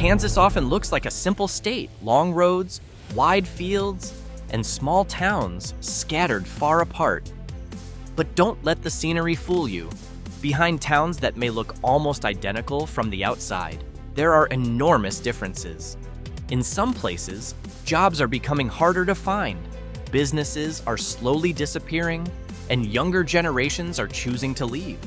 Kansas often looks like a simple state: long roads, wide fields, and small towns scattered far apart. But don't let the scenery fool you. Behind towns that may look almost identical from the outside, there are enormous differences. In some places, jobs are becoming harder to find, businesses are slowly disappearing, and younger generations are choosing to leave.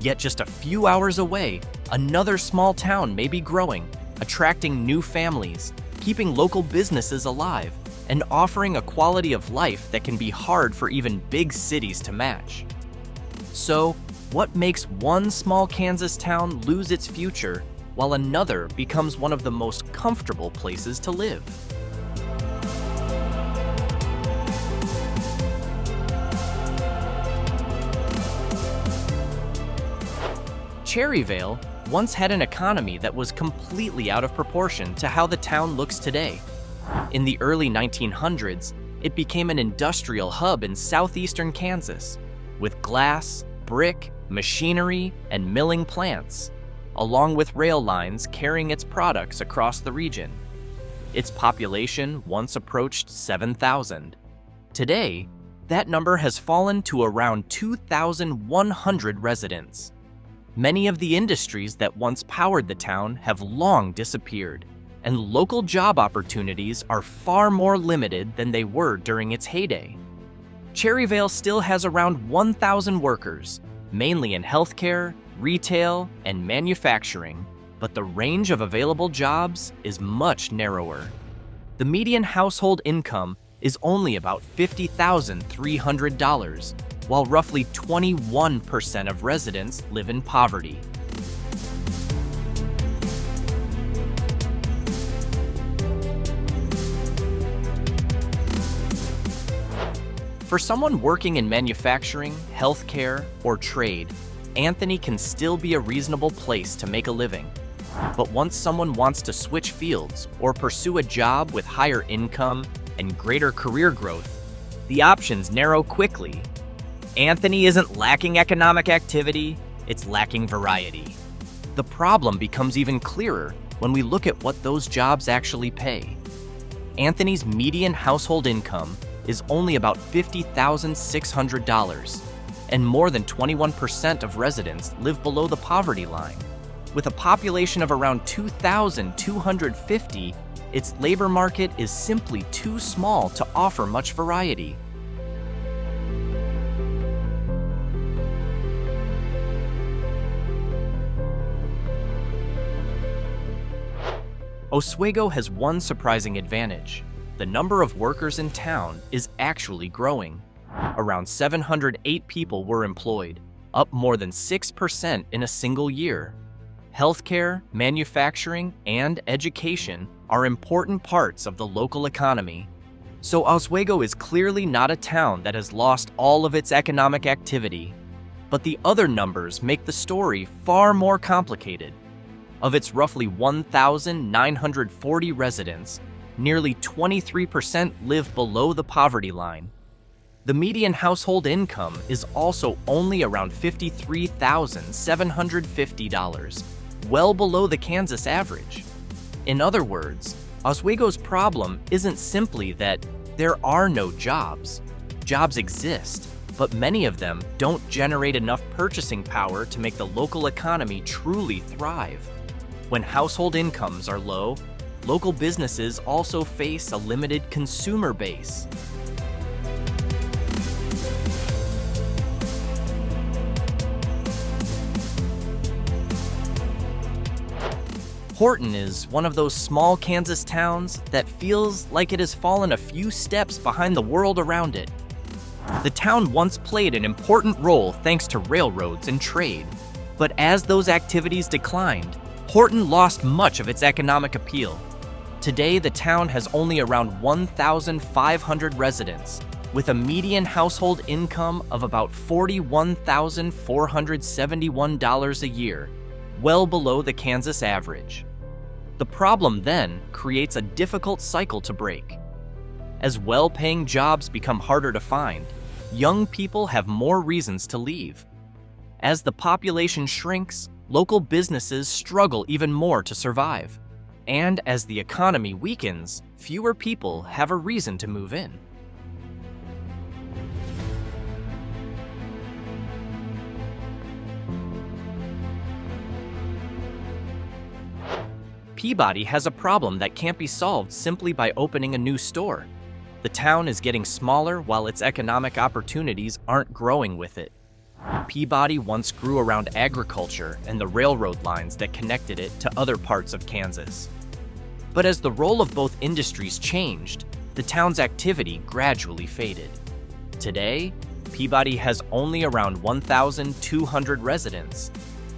Yet just a few hours away, another small town may be growing, attracting new families, keeping local businesses alive, and offering a quality of life that can be hard for even big cities to match. So, what makes one small Kansas town lose its future while another becomes one of the most comfortable places to live? Cherryvale once had an economy that was completely out of proportion to how the town looks today. In the early 1900s, it became an industrial hub in southeastern Kansas, with glass, brick, machinery, and milling plants, along with rail lines carrying its products across the region. Its population once approached 7,000. Today, that number has fallen to around 2,100 residents. Many of the industries that once powered the town have long disappeared, and local job opportunities are far more limited than they were during its heyday. Cherryvale still has around 1,000 workers, mainly in healthcare, retail, and manufacturing, but the range of available jobs is much narrower. The median household income is only about $50,300, while roughly 21% of residents live in poverty. For someone working in manufacturing, healthcare, or trade, Anthony can still be a reasonable place to make a living. But once someone wants to switch fields or pursue a job with higher income and greater career growth, the options narrow quickly. Anthony isn't lacking economic activity, it's lacking variety. The problem becomes even clearer when we look at what those jobs actually pay. Anthony's median household income is only about $50,600, and more than 21% of residents live below the poverty line. With a population of around 2,250, its labor market is simply too small to offer much variety. Oswego has one surprising advantage. The number of workers in town is actually growing. Around 708 people were employed, up more than 6% in a single year. Healthcare, manufacturing, and education are important parts of the local economy. So Oswego is clearly not a town that has lost all of its economic activity. But the other numbers make the story far more complicated. Of its roughly 1,940 residents, nearly 23% live below the poverty line. The median household income is also only around $53,750, well below the Kansas average. In other words, Oswego's problem isn't simply that there are no jobs. Jobs exist, but many of them don't generate enough purchasing power to make the local economy truly thrive. When household incomes are low, local businesses also face a limited consumer base. Horton is one of those small Kansas towns that feels like it has fallen a few steps behind the world around it. The town once played an important role thanks to railroads and trade, but as those activities declined, Horton lost much of its economic appeal. Today, the town has only around 1,500 residents, with a median household income of about $41,471 a year, well below the Kansas average. The problem then creates a difficult cycle to break. As well-paying jobs become harder to find, young people have more reasons to leave. As the population shrinks, local businesses struggle even more to survive. And as the economy weakens, fewer people have a reason to move in. Peabody has a problem that can't be solved simply by opening a new store. The town is getting smaller while its economic opportunities aren't growing with it. Peabody once grew around agriculture and the railroad lines that connected it to other parts of Kansas. But as the role of both industries changed, the town's activity gradually faded. Today, Peabody has only around 1,200 residents,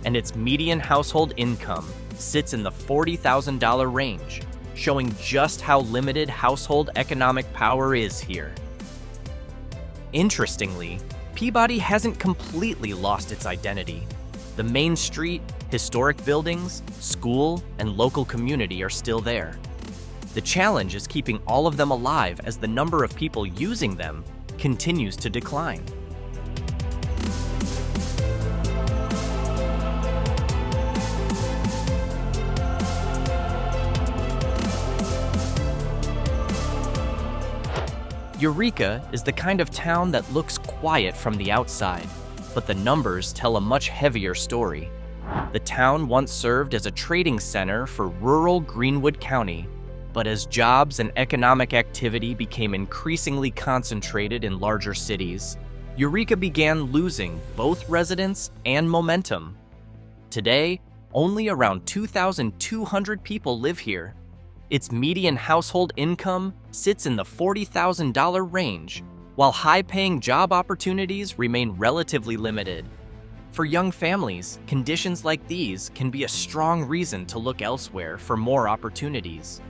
and its median household income sits in the $40,000 range, showing just how limited household economic power is here. Interestingly, Peabody hasn't completely lost its identity. The main street, historic buildings, school, and local community are still there. The challenge is keeping all of them alive as the number of people using them continues to decline. Eureka is the kind of town that looks quiet from the outside, but the numbers tell a much heavier story. The town once served as a trading center for rural Greenwood County, but as jobs and economic activity became increasingly concentrated in larger cities, Eureka began losing both residents and momentum. Today, only around 2,200 people live here. Its median household income sits in the $40,000 range, while high-paying job opportunities remain relatively limited. For young families, conditions like these can be a strong reason to look elsewhere for more opportunities.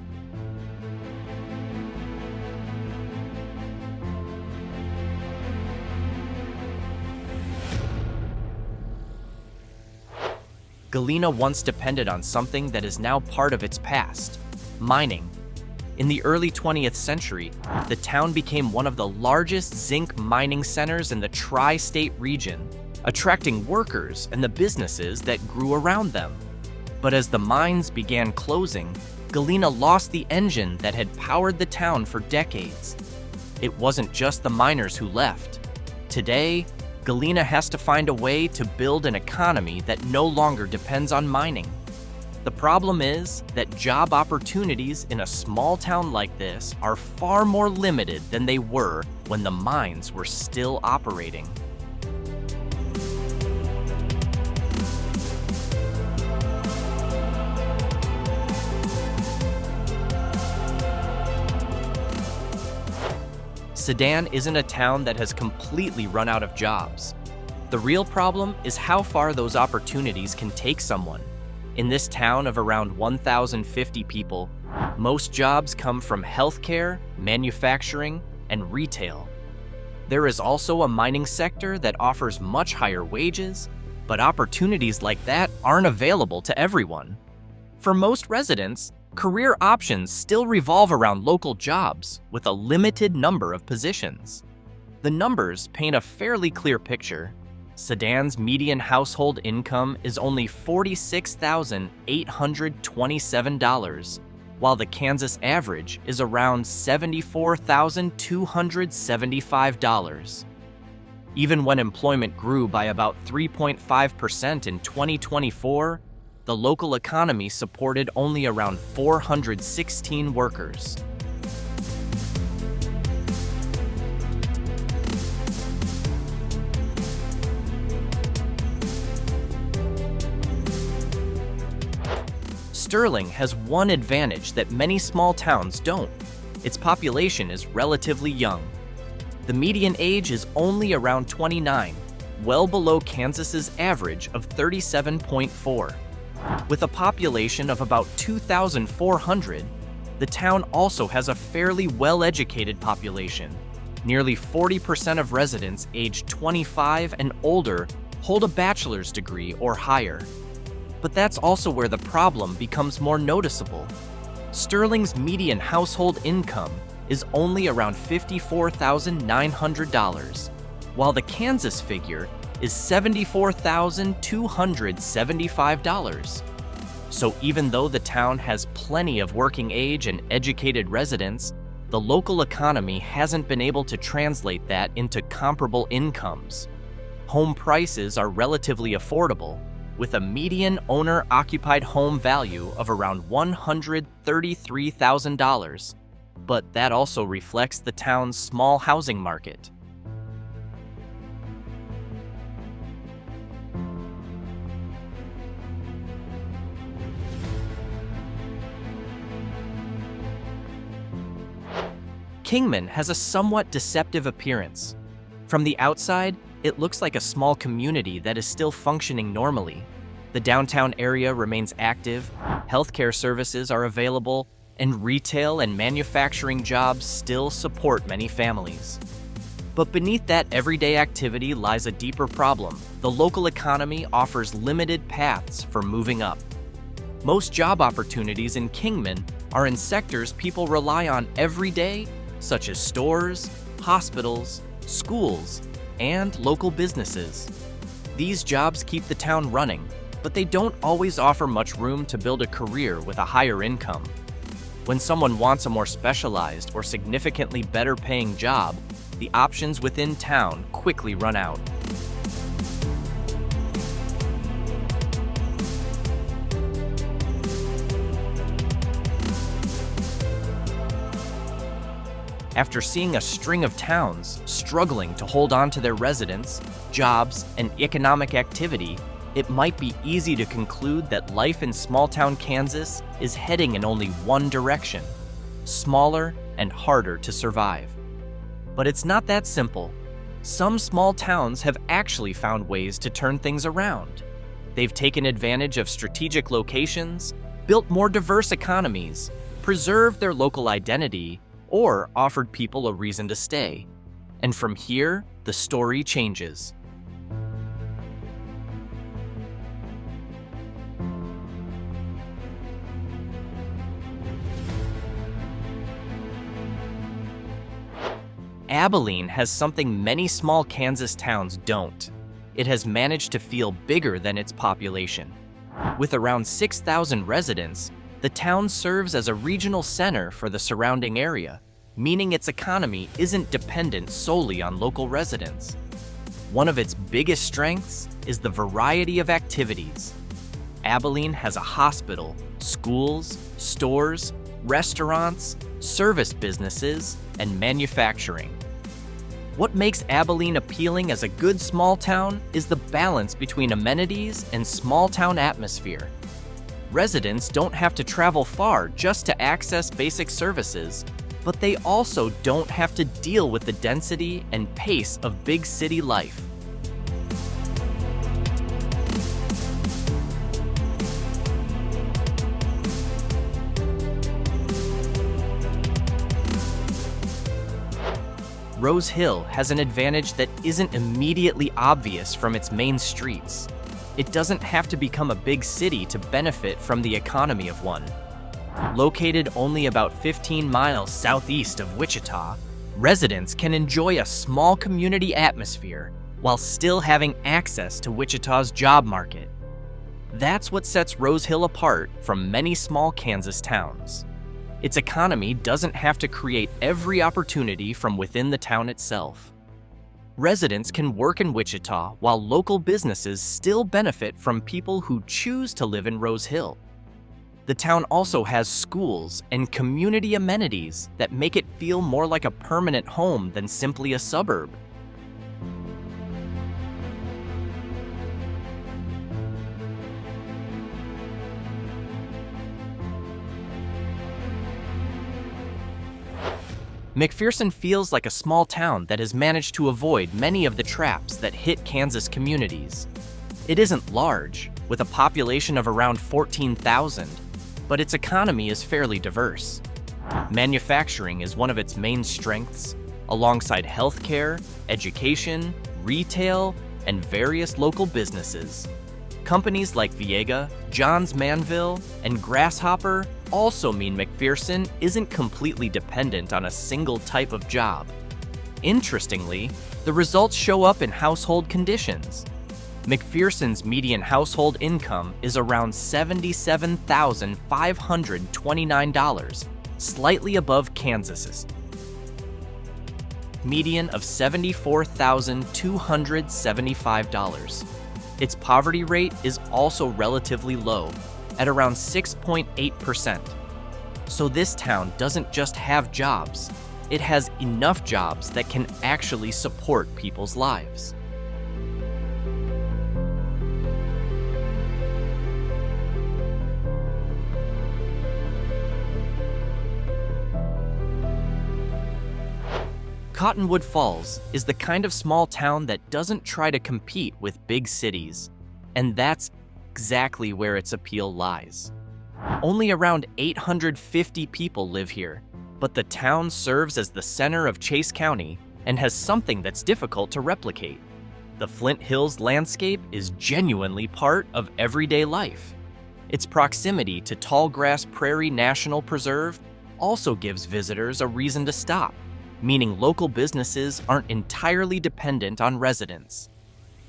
Galena once depended on something that is now part of its past: mining. In the early 20th century, the town became one of the largest zinc mining centers in the tri-state region, attracting workers and the businesses that grew around them. But as the mines began closing, Galena lost the engine that had powered the town for decades. It wasn't just the miners who left. Today, Galena has to find a way to build an economy that no longer depends on mining. The problem is that job opportunities in a small town like this are far more limited than they were when the mines were still operating. Sedan isn't a town that has completely run out of jobs. The real problem is how far those opportunities can take someone. In this town of around 1,050 people, most jobs come from healthcare, manufacturing, and retail. There is also a mining sector that offers much higher wages, but opportunities like that aren't available to everyone. For most residents, career options still revolve around local jobs with a limited number of positions. The numbers paint a fairly clear picture. Sedan's median household income is only $46,827, while the Kansas average is around $74,275. Even when employment grew by about 3.5% in 2024, the local economy supported only around 416 workers. Sterling has one advantage that many small towns don't. Its population is relatively young. The median age is only around 29, well below Kansas's average of 37.4. With a population of about 2,400, the town also has a fairly well-educated population. Nearly 40% of residents aged 25 and older hold a bachelor's degree or higher. But that's also where the problem becomes more noticeable. Sterling's median household income is only around $54,900, while the Kansas figure is $74,275. So even though the town has plenty of working age and educated residents, the local economy hasn't been able to translate that into comparable incomes. Home prices are relatively affordable, with a median owner-occupied home value of around $133,000, but that also reflects the town's small housing market. Kingman has a somewhat deceptive appearance. From the outside, it looks like a small community that is still functioning normally. The downtown area remains active, healthcare services are available, and retail and manufacturing jobs still support many families. But beneath that everyday activity lies a deeper problem. The local economy offers limited paths for moving up. Most job opportunities in Kingman are in sectors people rely on every day, such as stores, hospitals, schools, and local businesses. These jobs keep the town running, but they don't always offer much room to build a career with a higher income. When someone wants a more specialized or significantly better paying job, the options within town quickly run out. After seeing a string of towns struggling to hold on to their residents, jobs, and economic activity, it might be easy to conclude that life in small-town Kansas is heading in only one direction: smaller and harder to survive. But it's not that simple. Some small towns have actually found ways to turn things around. They've taken advantage of strategic locations, built more diverse economies, preserved their local identity, or offered people a reason to stay. And from here, the story changes. Abilene has something many small Kansas towns don't. It has managed to feel bigger than its population. With around 6,000 residents, the town serves as a regional center for the surrounding area, meaning its economy isn't dependent solely on local residents. One of its biggest strengths is the variety of activities. Abilene has a hospital, schools, stores, restaurants, service businesses, and manufacturing. What makes Abilene appealing as a good small town is the balance between amenities and small town atmosphere. Residents don't have to travel far just to access basic services, but they also don't have to deal with the density and pace of big city life. Rose Hill has an advantage that isn't immediately obvious from its main streets. It doesn't have to become a big city to benefit from the economy of one. Located only about 15 miles southeast of Wichita, residents can enjoy a small community atmosphere while still having access to Wichita's job market. That's what sets Rose Hill apart from many small Kansas towns. Its economy doesn't have to create every opportunity from within the town itself. Residents can work in Wichita while local businesses still benefit from people who choose to live in Rose Hill. The town also has schools and community amenities that make it feel more like a permanent home than simply a suburb. McPherson feels like a small town that has managed to avoid many of the traps that hit Kansas communities. It isn't large, with a population of around 14,000, but its economy is fairly diverse. Manufacturing is one of its main strengths, alongside healthcare, education, retail, and various local businesses. Companies like Eureka, Johns Manville, and Grasshopper also mean McPherson isn't completely dependent on a single type of job. Interestingly, the results show up in household conditions. McPherson's median household income is around $77,529, slightly above Kansas's median of $74,275. Its poverty rate is also relatively low, at around 6.8%. So this town doesn't just have jobs, it has enough jobs that can actually support people's lives. Cottonwood Falls is the kind of small town that doesn't try to compete with big cities, and that's exactly where its appeal lies. Only around 850 people live here, but the town serves as the center of Chase County and has something that's difficult to replicate. The Flint Hills landscape is genuinely part of everyday life. Its proximity to Tallgrass Prairie National Preserve also gives visitors a reason to stop, meaning local businesses aren't entirely dependent on residents.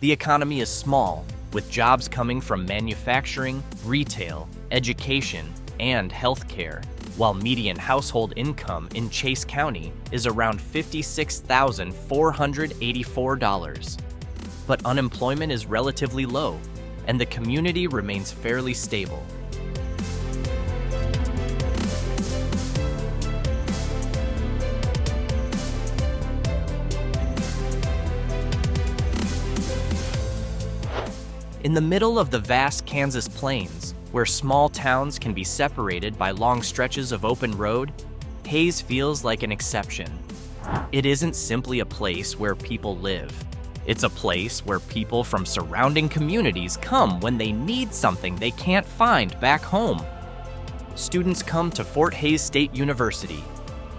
The economy is small, with jobs coming from manufacturing, retail, education, and healthcare, while median household income in Chase County is around $56,484. But unemployment is relatively low, and the community remains fairly stable. In the middle of the vast Kansas plains, where small towns can be separated by long stretches of open road, Hays feels like an exception. It isn't simply a place where people live. It's a place where people from surrounding communities come when they need something they can't find back home. Students come to Fort Hays State University.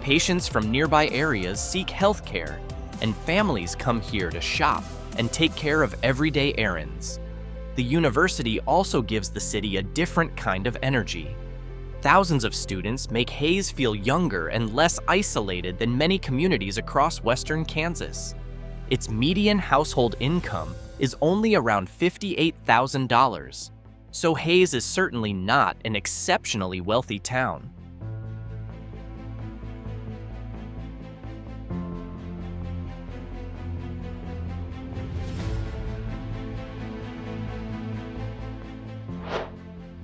Patients from nearby areas seek health care, and families come here to shop and take care of everyday errands. The university also gives the city a different kind of energy. Thousands of students make Hays feel younger and less isolated than many communities across western Kansas. Its median household income is only around $58,000, so Hays is certainly not an exceptionally wealthy town.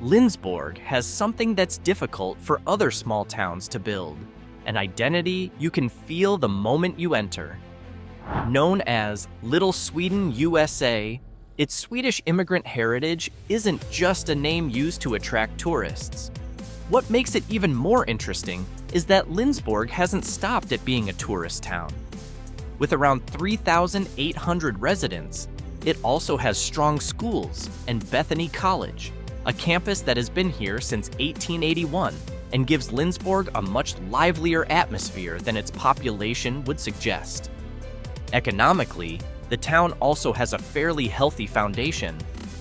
Lindsborg has something that's difficult for other small towns to build, an identity you can feel the moment you enter. Known as Little Sweden, USA, its Swedish immigrant heritage isn't just a name used to attract tourists. What makes it even more interesting is that Lindsborg hasn't stopped at being a tourist town. With around 3,800 residents, it also has strong schools and Bethany College, a campus that has been here since 1881 and gives Lindsborg a much livelier atmosphere than its population would suggest. Economically, the town also has a fairly healthy foundation.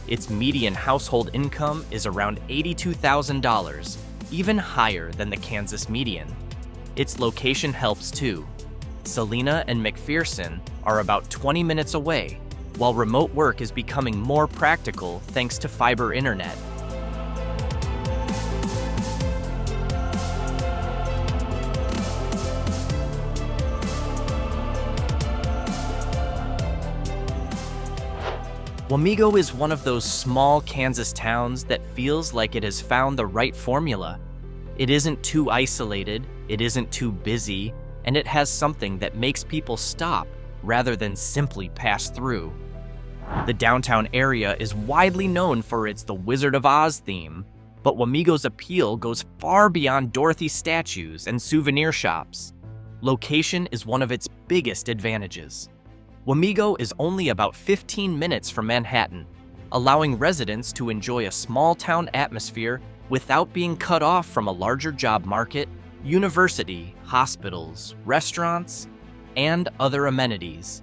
Its median household income is around $82,000, even higher than the Kansas median. Its location helps too. Salina and McPherson are about 20 minutes away, while remote work is becoming more practical thanks to fiber internet. Wamego is one of those small Kansas towns that feels like it has found the right formula. It isn't too isolated, it isn't too busy, and it has something that makes people stop rather than simply pass through. The downtown area is widely known for its The Wizard of Oz theme, but Wamego's appeal goes far beyond Dorothy statues and souvenir shops. Location is one of its biggest advantages. Wamego is only about 15 minutes from Manhattan, allowing residents to enjoy a small-town atmosphere without being cut off from a larger job market, university, hospitals, restaurants, and other amenities.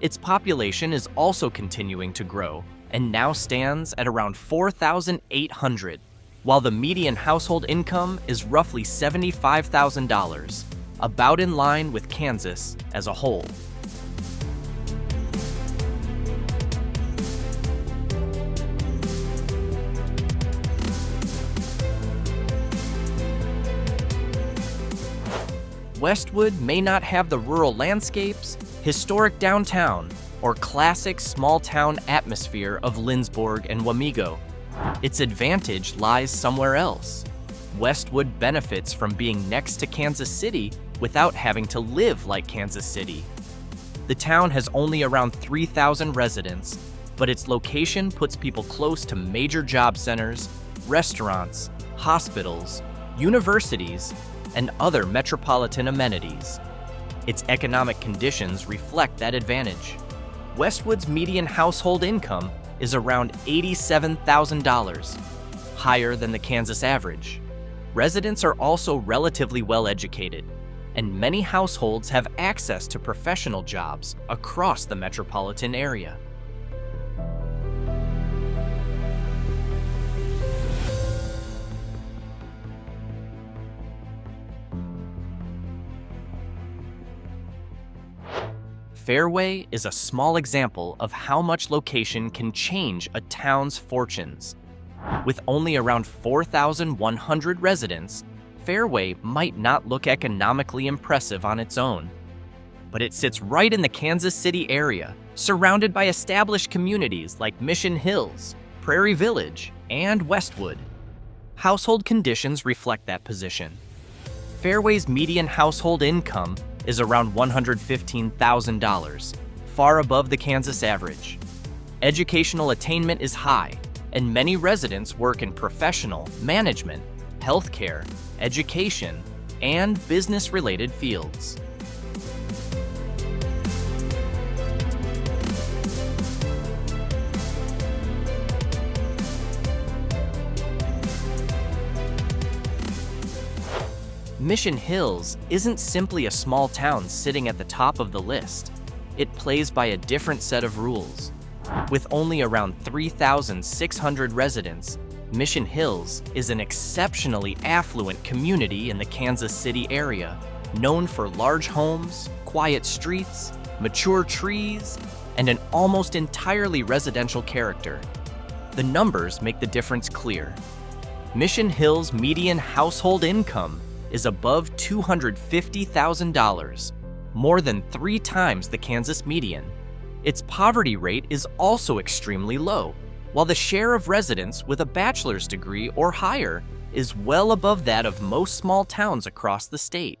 Its population is also continuing to grow and now stands at around 4,800, while the median household income is roughly $75,000, about in line with Kansas as a whole. Westwood may not have the rural landscapes, historic downtown, or classic small-town atmosphere of Lindsborg and Wamego. Its advantage lies somewhere else. Westwood benefits from being next to Kansas City without having to live like Kansas City. The town has only around 3,000 residents, but its location puts people close to major job centers, restaurants, hospitals, universities, and other metropolitan amenities. Its economic conditions reflect that advantage. Westwood's median household income is around $87,000, higher than the Kansas average. Residents are also relatively well educated, and many households have access to professional jobs across the metropolitan area. Fairway is a small example of how much location can change a town's fortunes. With only around 4,100 residents, Fairway might not look economically impressive on its own. But it sits right in the Kansas City area, surrounded by established communities like Mission Hills, Prairie Village, and Westwood. Household conditions reflect that position. Fairway's median household income is around $115,000, far above the Kansas average. Educational attainment is high, and many residents work in professional, management, healthcare, education, and business-related fields. Mission Hills isn't simply a small town sitting at the top of the list. It plays by a different set of rules. With only around 3,600 residents, Mission Hills is an exceptionally affluent community in the Kansas City area, known for large homes, quiet streets, mature trees, and an almost entirely residential character. The numbers make the difference clear. Mission Hills' median household income is above $250,000, more than 3 times the Kansas median. Its poverty rate is also extremely low, while the share of residents with a bachelor's degree or higher is well above that of most small towns across the state.